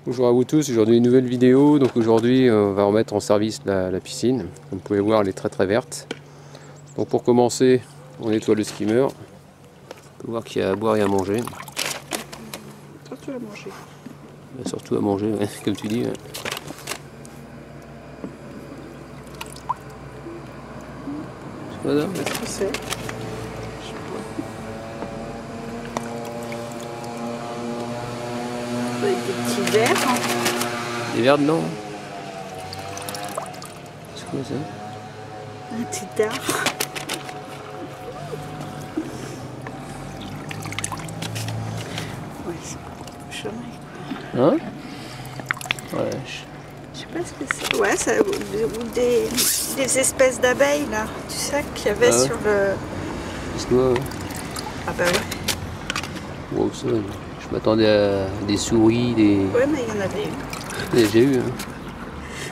Bonjour à vous tous, aujourd'hui une nouvelle vidéo. Donc aujourd'hui on va remettre en service la piscine. Comme vous pouvez voir, elle est très verte. Donc pour commencer, on nettoie le skimmer. On peut voir qu'il y a à boire et à manger. Surtout à manger. Surtout à manger, ouais, comme tu dis. Ouais. Voilà. Qu'est-ce que c'est? Avec des petits verres. Hein. Des verres dedans. C'est quoi ça? Un petit dard. Ouais, c'est chômé. Hein? Ouais. Je sais pas ce que c'est. Ouais, ça, ou des espèces d'abeilles là. Tu sais qu'il y avait sur le. C'est quoi? Ouais. Ah bah oui. Wow, ça, je m'attendais à des souris, des. Ouais, mais il y en avait une. J'ai eu. Hein.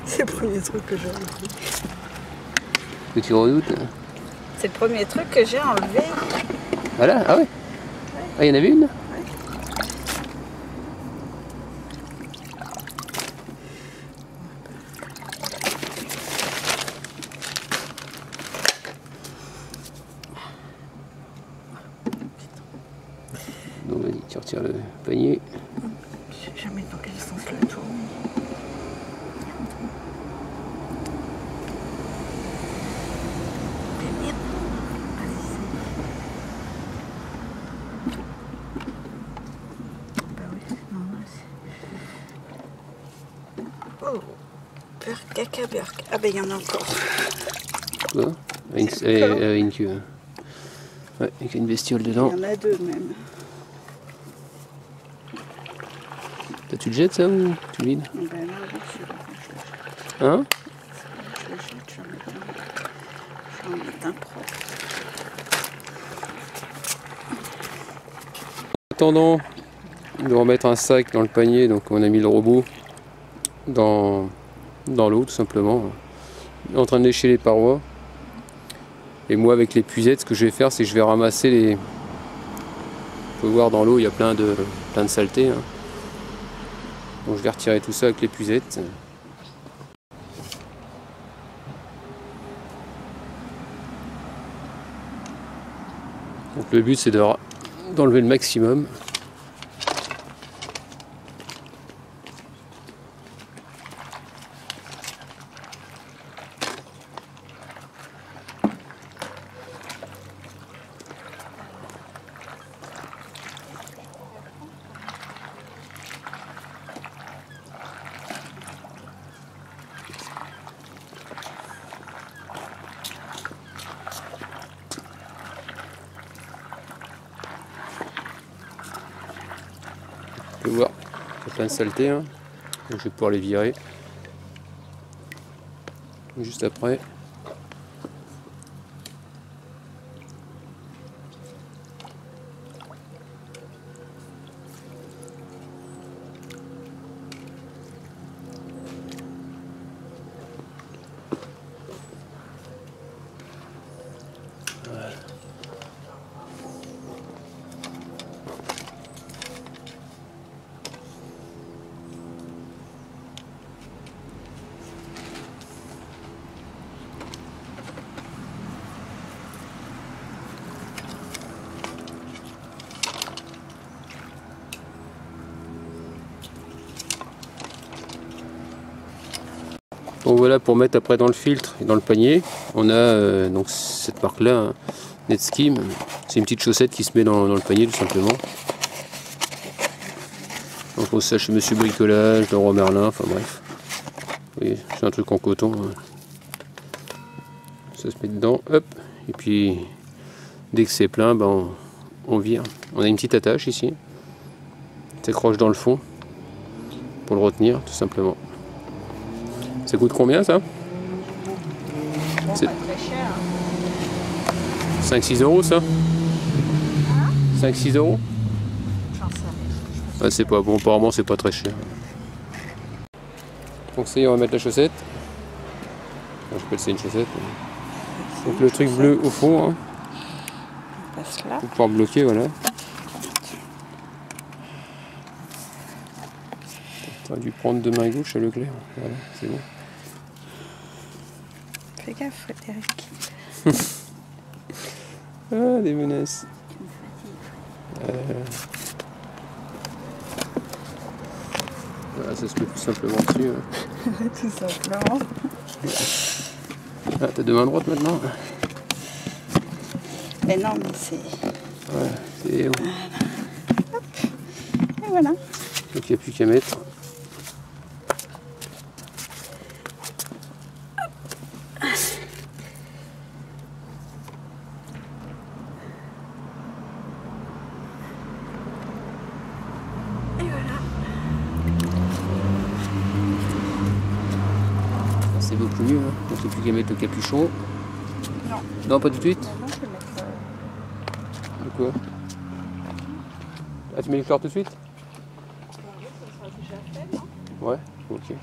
C'est le premier truc que j'ai enlevé. Que tu redoutes? Hein. C'est le premier truc que j'ai enlevé. Voilà, ah ouais? Ah, il y en avait une? Donc vas-y, tu retires le panier. Je sais jamais dans quel sens le tourne. Oh, caca, berk. Ah ben il y en a encore. Quoi? Une queue. Ouais, avec une bestiole dedans. Il y en a deux même. Toi, tu le jettes ça ou tu le vides? Ben là, je le Hein? jette, je vais en mettre un propre. En attendant de remettre un sac dans le panier, donc on a mis le robot dans l'eau tout simplement. Il est en train de lécher les parois. Et moi avec l'épuisette, ce que je vais faire, c'est que je vais ramasser les. Vous pouvez voir dans l'eau, il y a plein de saletés. Hein. Donc je vais retirer tout ça avec l'épuisette. Donc le but c'est d'enlever le maximum. Vous pouvez voir, il y a plein de saletés, hein. Donc je vais pouvoir les virer juste après. Voilà. Donc voilà, pour mettre après dans le filtre et dans le panier, on a donc cette marque là, hein, Netskim. C'est une petite chaussette qui se met dans le panier tout simplement. On trouve ça chez Monsieur Bricolage, dans Leroy Merlin, enfin bref. Vous voyez, c'est un truc en coton. Hein. Ça se met dedans, hop, et puis dès que c'est plein, ben, on vire. On a une petite attache ici, qui s'accroche dans le fond pour le retenir tout simplement. Ça coûte combien ça? C'est Pas très cher. 5-6 euros ça? 5-6 euros? J'en sais rien. Ah, c'est pas bon, apparemment c'est pas très cher. Donc ça y est, on va mettre la chaussette. J'appelle ça une chaussette. Donc le truc bleu au fond, hein, On passe là. pour pouvoir bloquer, voilà. J'aurais dû prendre de main gauche à Leclerc. Voilà, c'est bon. Fais gaffe, Frédéric. Ah, des menaces. Voilà, ça se met tout simplement dessus. Hein. Tout simplement. Ah, t'as deux mains droites maintenant? Mais non, mais c'est... Ouais, c'est... Hop. Et voilà. Donc il n'y a plus qu'à mettre. Et voilà. C'est beaucoup mieux, hein. Donc il n'y a plus qu'à mettre le capuchon. Non. Non, pas tout de suite? Maintenant, je vais mettre... De quoi? Ah, tu mets les fleurs tout de suite? Ça sera déjà fait, non? Ouais, ok.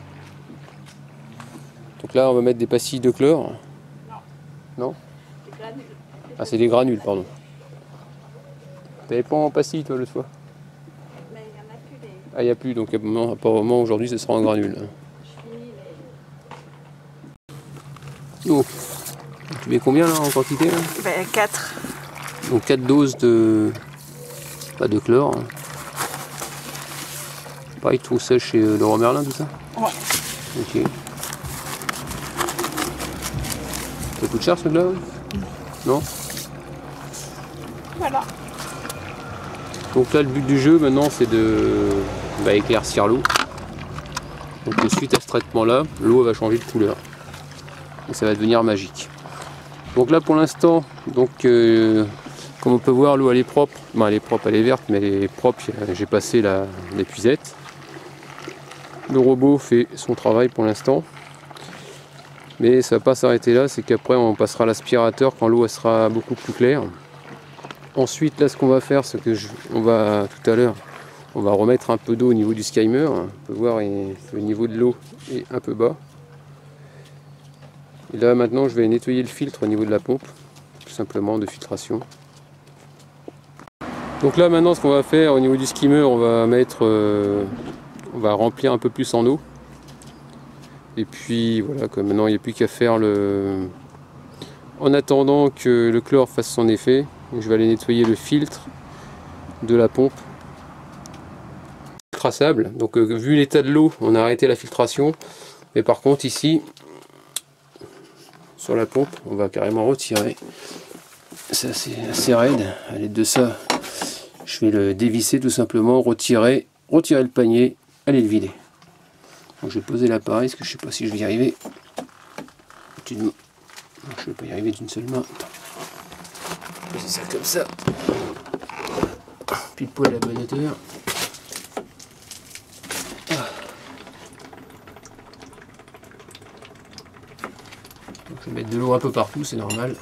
Donc là, on va mettre des pastilles de chlore. Non. Non? Des granules. Ah, c'est des granules, pardon. T'avais pas en pastilles, toi, l'autre fois? Mais il n'y en a plus des... Ah, il n'y a plus, donc apparemment, aujourd'hui, ce sera en granules. Je finis les... Oh. Tu mets combien, là, en quantité, là? Ben, 4. Donc 4 doses de... Pas de chlore. Hein. Pareil, tout ça chez Leroy Merlin, tout ça? Ouais. Ok. Ça coûte cher, ce là? Non? Voilà. Donc là, le but du jeu, maintenant, c'est de éclaircir l'eau. Donc suite à ce traitement-là, l'eau va changer de couleur. Et ça va devenir magique. Donc là, pour l'instant, donc... comme on peut voir, l'eau elle est propre. Bon, elle est propre, elle est verte, mais elle est propre. J'ai passé l'épuisette. Le robot fait son travail pour l'instant. Mais ça va pas s'arrêter là, c'est qu'après on passera l'aspirateur quand l'eau sera beaucoup plus claire. Ensuite, là, ce qu'on va faire, c'est que on va tout à l'heure, on va remettre un peu d'eau au niveau du skimmer. On peut voir le niveau de l'eau est un peu bas. Et là, maintenant, je vais nettoyer le filtre au niveau de la pompe, tout simplement de filtration. Donc là maintenant ce qu'on va faire au niveau du skimmer, on va mettre, on va remplir un peu plus en eau. Et puis voilà, comme maintenant il n'y a plus qu'à faire en attendant que le chlore fasse son effet, je vais aller nettoyer le filtre de la pompe. Traçable. Donc vu l'état de l'eau, on a arrêté la filtration. Mais par contre ici, sur la pompe, on va carrément retirer. C'est assez raide. À l'aide de ça, je vais le dévisser tout simplement, retirer le panier, aller le vider. Donc je vais poser l'appareil, parce que je ne sais pas si je vais y arriver. Je ne vais pas y arriver d'une seule main. Poser ça comme ça. Pile poil à la bonne hauteur. Donc je vais mettre de l'eau un peu partout, c'est normal.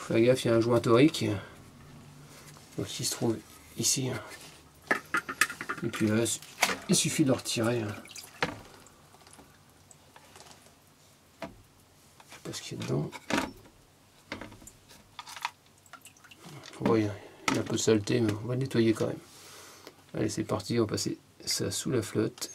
Fais gaffe, il y a un joint torique. Donc il se trouve ici. Et puis là, il suffit de le retirer. Je sais pas ce qu'il y a dedans. Ouais, il y a un peu de saleté, mais on va le nettoyer quand même. Allez, c'est parti, on va passer ça sous la flotte.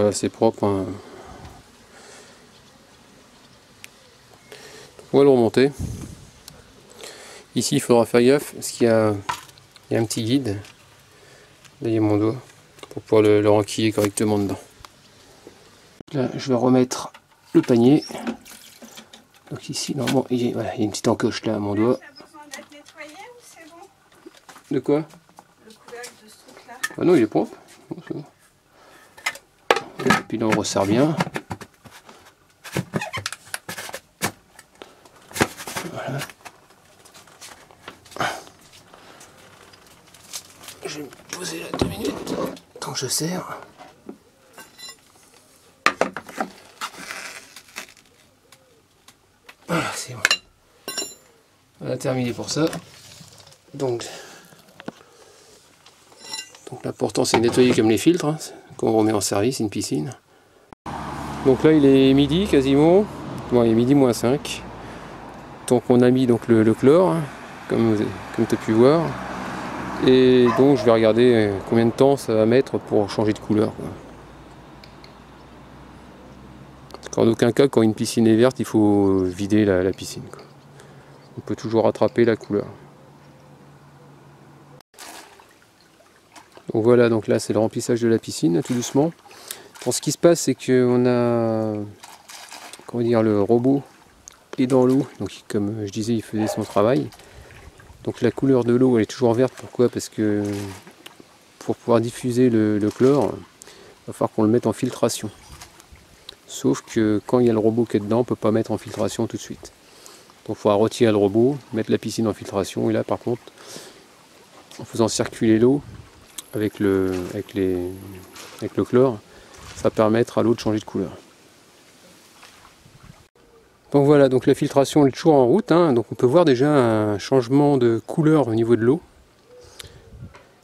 assez propre, hein. On va le remonter. Ici il faudra faire gaffe parce qu'il y a un petit guide. Là il y a mon doigt pour pouvoir le renquiller correctement dedans. Là je vais remettre le panier. Donc ici normalement il y a une petite encoche là à mon doigt. Ça a besoin d'être nettoyé ou c'est bon? De quoi? Le couvercle de ce truc là. Ah non, il est propre. Bon, c'est bon. Et puis là on resserre bien. Voilà. Je vais me poser là 2 minutes tant que je serre. Voilà, c'est bon. On a terminé pour ça. Donc l'important c'est de nettoyer comme les filtres, hein, qu'on remet en service, une piscine. Donc là il est midi quasiment. Bon, il est midi moins 5. Donc on a mis donc le chlore, hein, comme tu as pu voir. Et donc je vais regarder combien de temps ça va mettre pour changer de couleur, quoi. Parce qu'en aucun cas, quand une piscine est verte, il faut vider la piscine, quoi. On peut toujours rattraper la couleur. Donc voilà, donc là c'est le remplissage de la piscine, tout doucement. Bon, ce qui se passe, c'est qu'on a, comment dire, le robot est dans l'eau. Donc comme je disais, il faisait son travail. Donc la couleur de l'eau elle est toujours verte. Pourquoi? Parce que pour pouvoir diffuser le chlore, il va falloir qu'on le mette en filtration. Sauf que quand il y a le robot qui est dedans, on ne peut pas mettre en filtration tout de suite. Donc il faudra retirer le robot, mettre la piscine en filtration. Et là par contre, en faisant circuler l'eau avec le chlore, ça va permettre à l'eau de changer de couleur. Donc voilà, donc la filtration est toujours en route, hein, donc on peut voir déjà un changement de couleur au niveau de l'eau.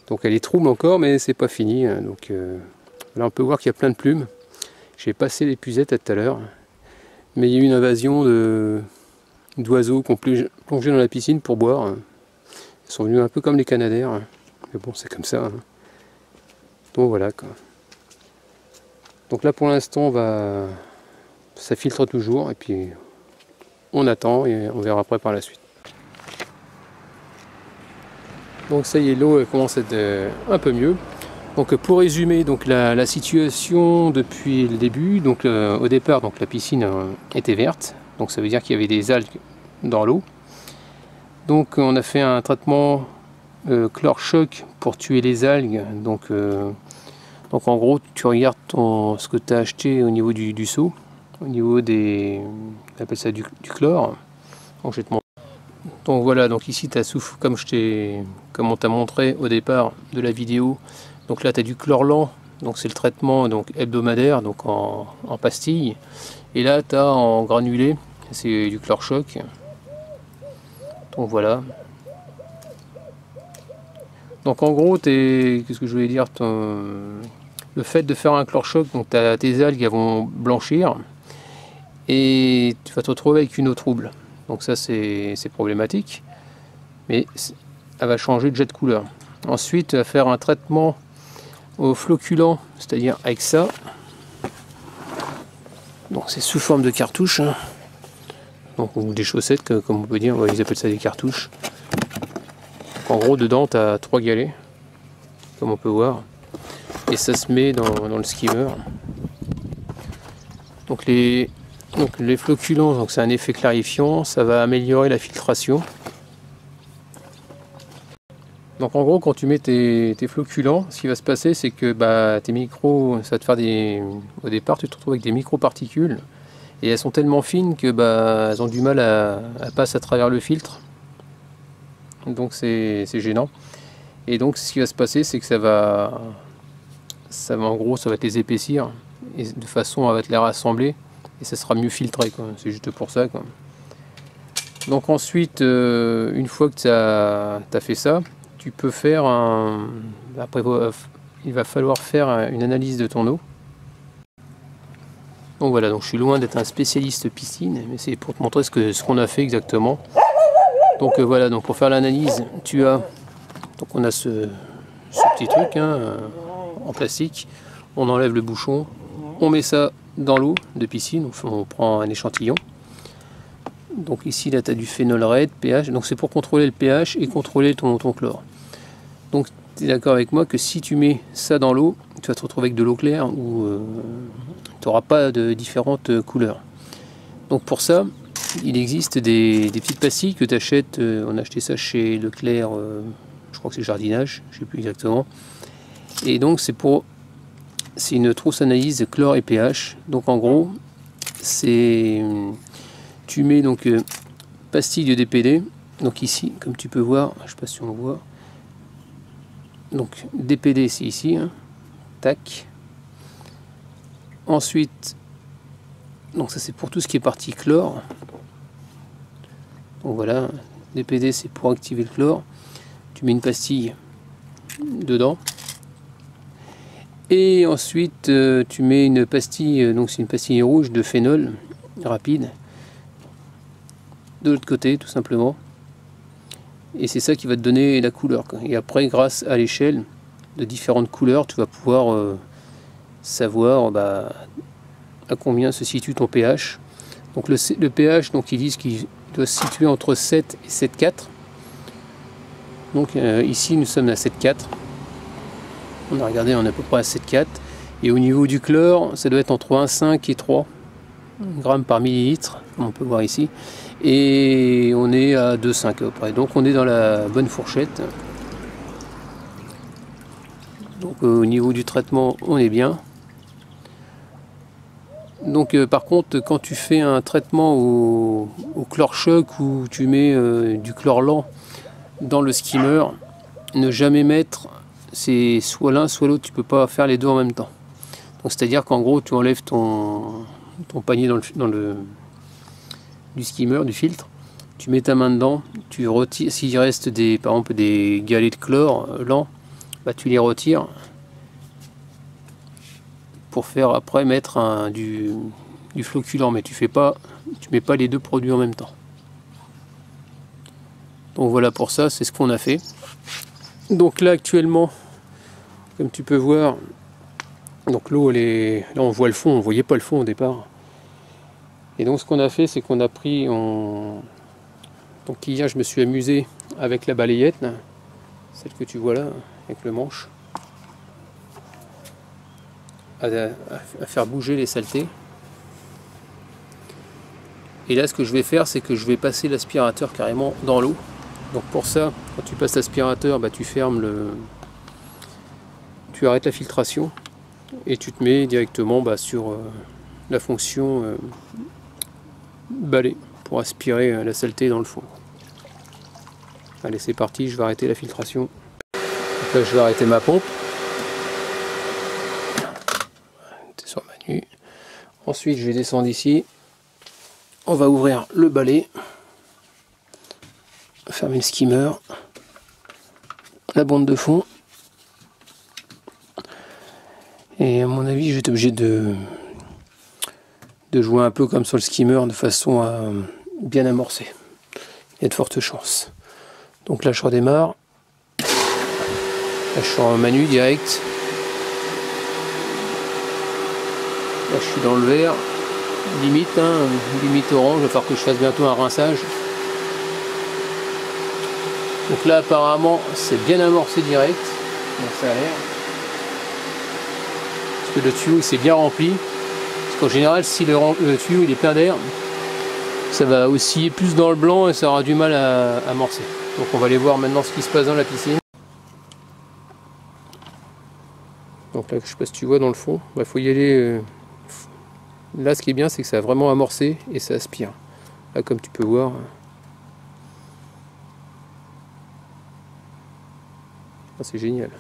Donc elle est trouble encore, mais c'est pas fini, hein, donc là on peut voir qu'il y a plein de plumes. J'ai passé l'épuisette tout à l'heure, mais il y a eu une invasion d'oiseaux qui ont plongé dans la piscine pour boire. Ils sont venus un peu comme les canadaires, mais bon c'est comme ça, hein. Donc voilà quoi. Donc là pour l'instant ça filtre toujours et puis on attend et on verra après par la suite. Donc ça y est, l'eau commence à être un peu mieux. Donc pour résumer donc la situation depuis le début, donc au départ donc la piscine était verte, donc ça veut dire qu'il y avait des algues dans l'eau. Donc on a fait un traitement chlore choc pour tuer les algues. Donc en gros tu regardes ce que tu as acheté au niveau du seau, au niveau des, on appelle ça du chlore. Donc, donc voilà, donc ici tu as souffle comme on t'a montré au départ de la vidéo. Donc là tu as du chlore lent, donc c'est le traitement donc hebdomadaire, donc en pastille. Et là tu as en granulé, c'est du chlore choc. Donc voilà. Donc en gros, qu'est-ce que je voulais dire, le fait de faire un chlore choc, donc tes algues elles vont blanchir et tu vas te retrouver avec une eau trouble. Donc ça c'est problématique, mais elle va changer de jet de couleur. Ensuite, tu vas faire un traitement au floculant, c'est-à-dire avec ça. Donc c'est sous forme de cartouche, hein. Donc, ou des chaussettes, comme on peut dire, ils appellent ça des cartouches. Donc, en gros, dedans, tu as 3 galets, comme on peut voir. Et ça se met dans le skimmer. Donc les floculants, donc c'est un effet clarifiant, ça va améliorer la filtration. Donc en gros, quand tu mets tes floculants, ce qui va se passer, c'est que tes micros, ça va te faire au départ, tu te retrouves avec des micro-particules. Et elles sont tellement fines que elles ont du mal à passer à travers le filtre. Donc c'est gênant. Et donc ce qui va se passer, c'est que ça va en gros, ça va te les épaissir. Et de façon à te les rassembler. Et ça sera mieux filtré, c'est juste pour ça, quoi. Donc ensuite, une fois que tu as fait ça, tu peux faire après, il va falloir faire une analyse de ton eau. Donc voilà, donc je suis loin d'être un spécialiste piscine, mais c'est pour te montrer ce qu'on a fait exactement. Donc voilà, donc pour faire l'analyse, on a ce petit truc, hein, en plastique. On enlève le bouchon On met ça dans l'eau de piscine, on prend un échantillon. Donc ici là tu as du phénol red, pH, donc c'est pour contrôler le pH et contrôler ton chlore. Donc tu es d'accord avec moi que si tu mets ça dans l'eau, tu vas te retrouver avec de l'eau claire où tu n'auras pas de différentes couleurs. Donc pour ça, il existe des petites pastilles que tu achètes, on a acheté ça chez Leclerc, je crois que c'est jardinage, je ne sais plus exactement. Et donc c'est une trousse analyse chlore et pH. Donc en gros, tu mets donc pastille de DPD. Donc ici, comme tu peux voir, je ne sais pas si on le voit. Donc DPD c'est ici, hein. Tac. Ensuite, donc ça c'est pour tout ce qui est partie chlore. Donc voilà, DPD c'est pour activer le chlore. Tu mets une pastille dedans. Et ensuite tu mets une pastille, donc c'est une pastille rouge de phénol rapide. De l'autre côté tout simplement. Et c'est ça qui va te donner la couleur. Et après, grâce à l'échelle de différentes couleurs, tu vas pouvoir savoir à combien se situe ton pH. Donc le pH, donc ils disent qu'il doit se situer entre 7 et 7,4. Donc ici nous sommes à 7,4. On a regardé, on est à peu près à 7,4. Et au niveau du chlore, ça doit être entre 1,5 et 3 grammes par millilitre, comme on peut voir ici. Et on est à 2,5 à peu près. Donc on est dans la bonne fourchette. Donc au niveau du traitement, on est bien. Donc par contre, quand tu fais un traitement au chlore choc où tu mets du chlore lent dans le skimmer, ne jamais mettre, c'est soit l'un soit l'autre, tu peux pas faire les deux en même temps. Donc c'est-à-dire qu'en gros, tu enlèves ton panier du skimmer, du filtre, tu mets ta main dedans, tu retires, s'il reste par exemple des galets de chlore lent, tu les retires pour faire après mettre du flocculant, mais tu mets pas les deux produits en même temps. Donc voilà, pour ça, c'est ce qu'on a fait. Donc là actuellement, comme tu peux voir, donc l'eau elle est, là on voit le fond, on voyait pas le fond au départ. Et donc ce qu'on a fait, c'est qu'on a pris, donc hier je me suis amusé avec la balayette, là, celle que tu vois là, avec le manche, à faire bouger les saletés. Et là ce que je vais faire, c'est que je vais passer l'aspirateur carrément dans l'eau. Donc pour ça, quand tu passes l'aspirateur, tu fermes tu arrêtes la filtration et tu te mets directement sur la fonction balai pour aspirer la saleté dans le fond. Allez, c'est parti, je vais arrêter la filtration. Donc là, je vais arrêter ma pompe. C'est sur Manu. Ensuite, je vais descendre ici. On va ouvrir le balai. Fermer le skimmer. La bande de fond. Et à mon avis, je vais être obligé de jouer un peu comme sur le skimmer de façon à bien amorcer. Il y a de fortes chances. Donc là, je redémarre. Là, je suis en Manu direct. Là, je suis dans le vert. Limite, limite orange. Il va falloir que je fasse bientôt un rinçage. Donc là, apparemment, c'est bien amorcé direct. Donc ça a l'air. Parce que le tuyau, il s'est bien rempli. Parce qu'en général, si le tuyau il est plein d'air, ça va osciller plus dans le blanc et ça aura du mal à amorcer. Donc on va aller voir maintenant ce qui se passe dans la piscine. Donc là, je sais pas si tu vois dans le fond, il faut y aller. Là, ce qui est bien, c'est que ça a vraiment amorcé et ça aspire. Là, comme tu peux voir. C'est génial.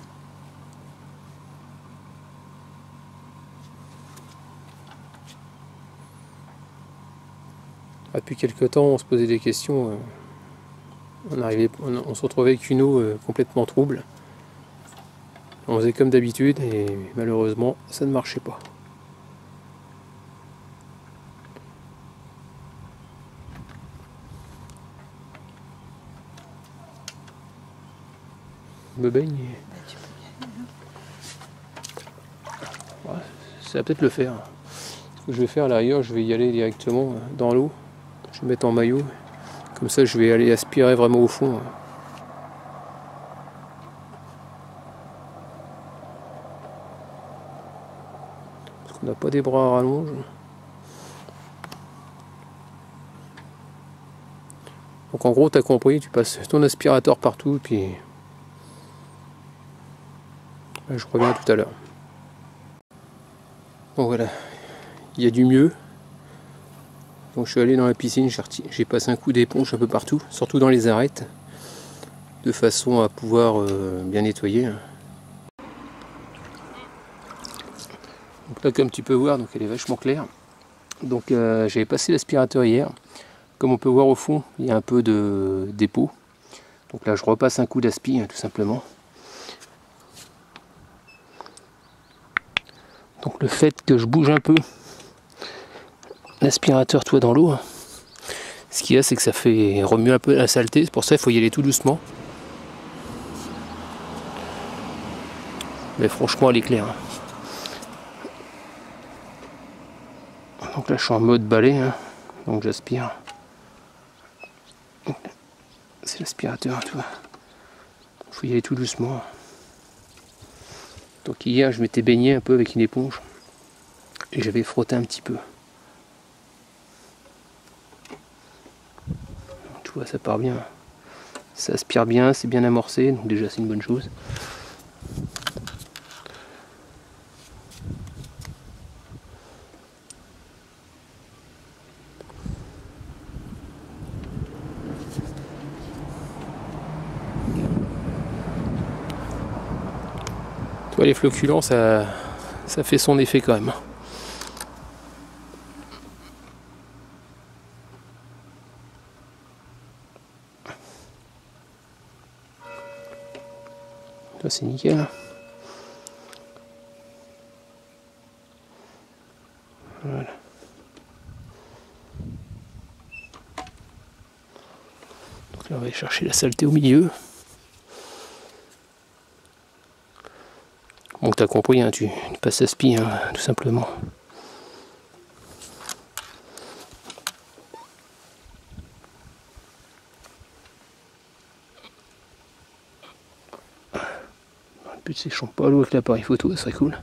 Depuis quelques temps, on se posait des questions. On se retrouvait avec une eau complètement trouble. On faisait comme d'habitude et malheureusement, ça ne marchait pas. Je me baigne. Ouais, ça va peut-être le faire. Ce que je vais faire à l'arrière, je vais y aller directement dans l'eau. Je vais mettre en maillot. Comme ça, je vais aller aspirer vraiment au fond. Parce qu'on n'a pas des bras à rallonge. Donc en gros, tu as compris, tu passes ton aspirateur partout, et puis je reviens tout à l'heure. Bon voilà, il y a du mieux. Donc je suis allé dans la piscine, j'ai passé un coup d'éponge un peu partout, surtout dans les arêtes, de façon à pouvoir bien nettoyer. Donc là, comme tu peux voir, donc elle est vachement claire. Donc j'avais passé l'aspirateur hier. Comme on peut voir au fond, il y a un peu de dépôt. Donc là, je repasse un coup d'aspi, tout simplement. Donc le fait que je bouge un peu l'aspirateur dans l'eau, ce qu'il y a, c'est que ça fait remuer un peu la saleté. C'est pour ça qu'il faut y aller tout doucement. Mais franchement, elle est claire. Donc là, je suis en mode balai, donc j'aspire. C'est l'aspirateur, tu vois. Il faut y aller tout doucement. Donc hier, je m'étais baigné un peu avec une éponge et j'avais frotté un petit peu. Tu vois, ça part bien. Ça aspire bien, c'est bien amorcé, donc déjà c'est une bonne chose. Tu vois, les flocculants, ça fait son effet quand même. Là, c'est nickel. Voilà. Donc là, on va aller chercher la saleté au milieu. Bon, t'as compris, tu passes à spi, tout simplement. Le but, c'est que je ne pas à l'eau avec l'appareil photo, ça serait cool.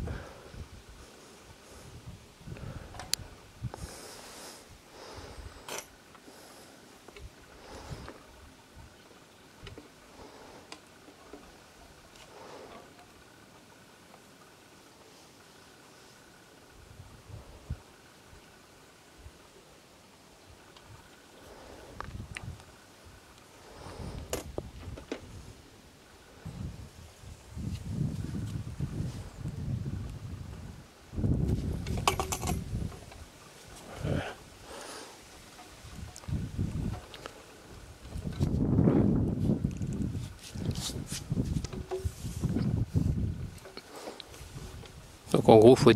Donc en gros, il faut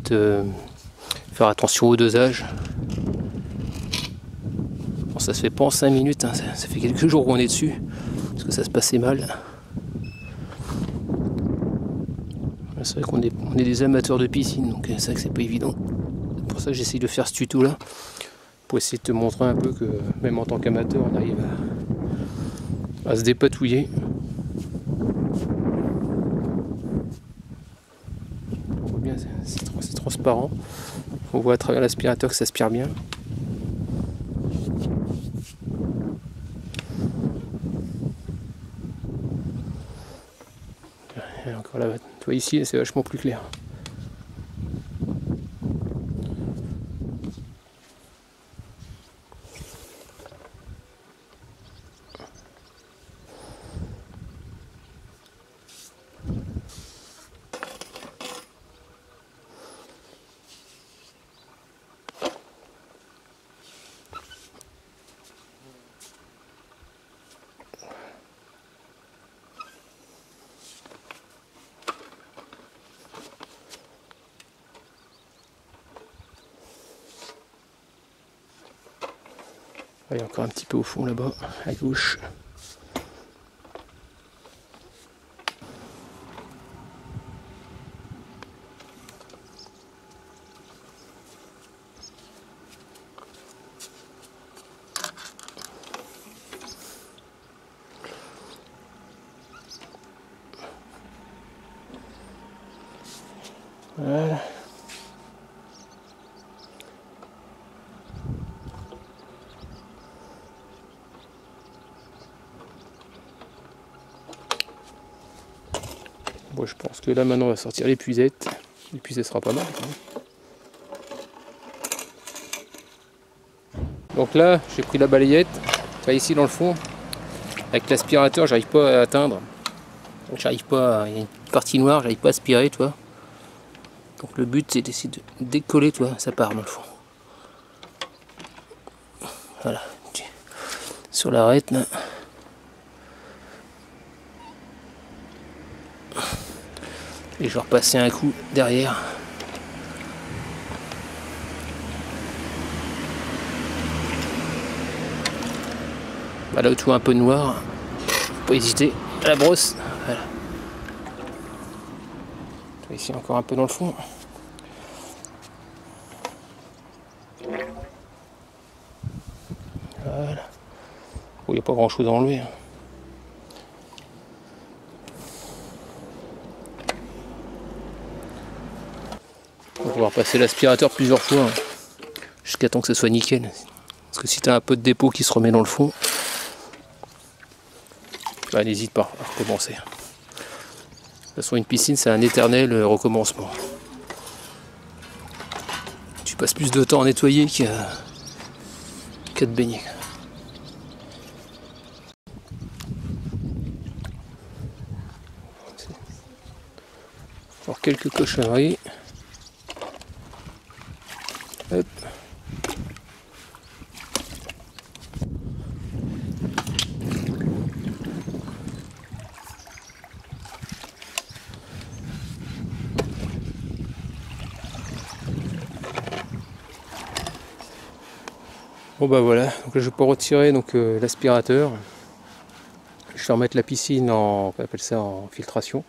faire attention au dosage. Bon, ça se fait pas en 5 minutes, ça fait quelques jours qu'on est dessus, parce que ça se passait mal. C'est vrai qu'on est des amateurs de piscine, donc c'est vrai que c'est pas évident. C'est pour ça que j'essaye de faire ce tuto là, pour essayer de te montrer un peu que même en tant qu'amateur, on arrive à se dépatouiller. C'est transparent, on voit à travers l'aspirateur que ça aspire bien. Et encore là, tu vois ici, c'est vachement plus clair. Il y a encore un petit peu au fond là-bas, à gauche. Voilà. Bon, je pense que là maintenant on va sortir l'épuisette. L'épuisette sera pas mal. Donc là j'ai pris la balayette. Enfin, ici dans le fond, avec l'aspirateur j'arrive pas à atteindre. Donc j'arrive pas, il y a une partie noire, j'arrive pas à aspirer, tu vois. Donc le but c'est d'essayer de décoller, tu vois, ça part dans le fond. Voilà. Sur l'arête là. Et je vais repasser un coup derrière. Bah, là où tu vois un peu noir, faut pas hésiter à la brosse. Voilà. Ici encore un peu dans le fond. Voilà. Il n'y a pas grand chose à enlever. On va pouvoir passer l'aspirateur plusieurs fois jusqu'à temps que ce soit nickel. Parce que si tu as un peu de dépôt qui se remet dans le fond, bah, n'hésite pas à recommencer. De toute façon, une piscine, c'est un éternel recommencement. Tu passes plus de temps à nettoyer qu'à te baigner. Alors quelques cochonneries. Hop. Bon bah voilà, donc là je peux retirer l'aspirateur. Je vais remettre la piscine on appelle ça en filtration.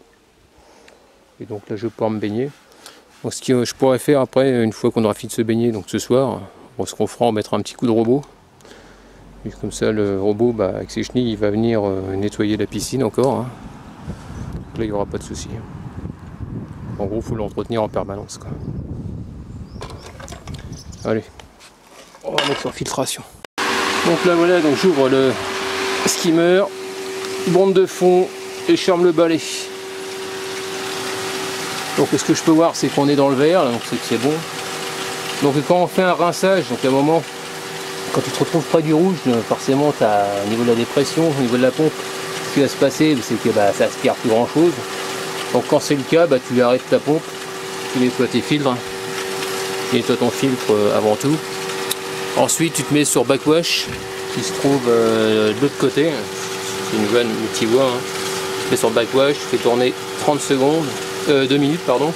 Et donc là je vais pouvoir me baigner. Donc ce que je pourrais faire après, une fois qu'on aura fini de se baigner, donc ce soir, bon, ce qu'on fera, on mettra un petit coup de robot. Et comme ça le robot bah, avec ses chenilles il va venir nettoyer la piscine encore. Hein. Là il n'y aura pas de souci. En gros il faut l'entretenir en permanence, quoi. Allez. On va mettre sur filtration. Donc là voilà, donc j'ouvre le skimmer, bande de fond et je ferme le balai. Donc ce que je peux voir c'est qu'on est dans le vert, là, donc c'est que c'est bon. Donc quand on fait un rinçage, donc à un moment, quand tu te retrouves près du rouge, forcément tu as au niveau de la dépression, au niveau de la pompe, ce qui va se passer c'est que bah, ça aspire plus grand chose. Donc quand c'est le cas, bah, tu arrêtes ta pompe, tu nettoies tes filtres, tu nettoies ton filtre avant tout. Ensuite tu te mets sur backwash qui se trouve de l'autre côté, c'est une vanne multi-voie, hein. Tu mets sur backwash, tu fais tourner 30 secondes, 2 minutes pardon.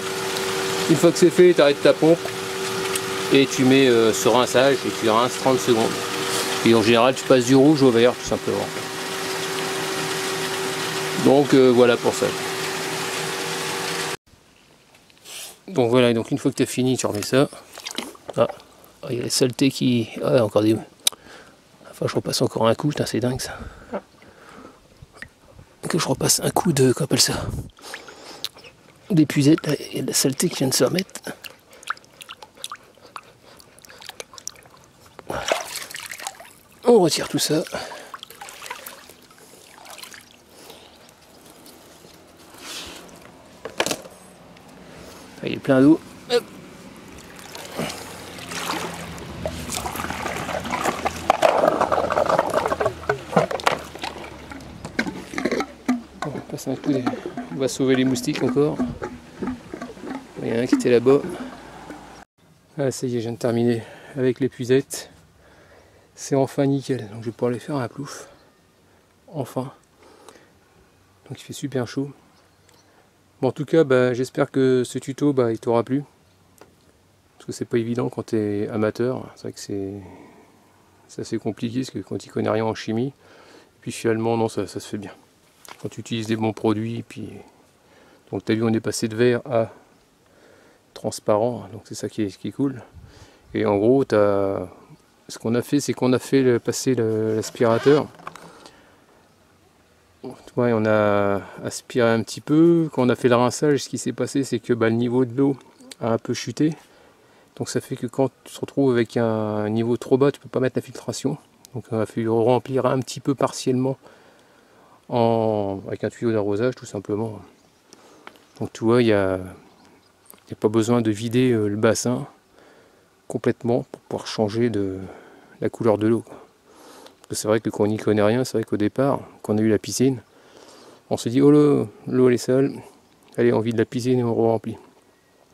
Une fois que c'est fait, tu arrêtes ta pompe et tu mets ce rinçage et tu rinces 30 secondes. Et en général tu passes du rouge au vert tout simplement. Donc voilà pour ça. Donc voilà, donc une fois que tu as fini, tu remets ça. Ah. Il y a les saletés qui... Ah, encore des... Enfin, je repasse encore un coup, c'est dingue ça. Que je repasse un coup de... Qu'on appelle ça, d'épuisette, là, il y a de la saleté qui vient de se remettre. On retire tout ça. Il est plein d'eau. On va sauver les moustiques encore. Il y en a un qui était là-bas. Ah, ça y est, je viens de terminer avec l'épuisette. C'est enfin nickel. Donc je vais pouvoir les faire à la plouffe. Enfin. Donc il fait super chaud. Bon, en tout cas, bah, j'espère que ce tuto il t'aura plu. Parce que c'est pas évident quand tu es amateur. C'est vrai que c'est assez compliqué parce que quand tu connais rien en chimie. Puis finalement, non, ça se fait bien. Quand tu utilises des bons produits, puis donc tu as vu, on est passé de vert à transparent, donc c'est ça qui est cool. Et en gros, ce qu'on a fait, c'est qu'on a fait passer l'aspirateur. Ouais, on a aspiré un petit peu. Quand on a fait le rinçage, ce qui s'est passé, c'est que le niveau de l'eau a un peu chuté. Donc ça fait que quand tu te retrouves avec un niveau trop bas, tu peux pas mettre la filtration. Donc il va falloir remplir un petit peu partiellement avec un tuyau d'arrosage tout simplement. Donc tu vois, il n'y a pas besoin de vider le bassin complètement pour pouvoir changer la couleur de l'eau. C'est vrai que quand on n'y connaît rien, c'est vrai qu'au départ, quand on a eu la piscine, on se dit oh l'eau elle est sale, allez on vide la piscine et on re-remplit.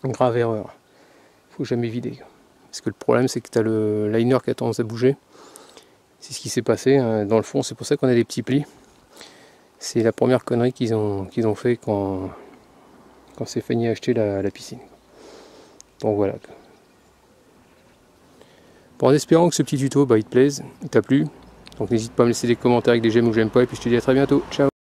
Une grave erreur, faut jamais vider. Parce que le problème c'est que tu as le liner qui a tendance à bouger. C'est ce qui s'est passé hein, dans le fond, c'est pour ça qu'on a des petits plis. C'est la première connerie qu'ils ont fait quand Stéphanie a acheté la piscine. Donc voilà. Bon, en espérant que ce petit tuto il te plaise, il t'a plu. Donc n'hésite pas à me laisser des commentaires avec des j'aime ou j'aime pas. Et puis je te dis à très bientôt. Ciao.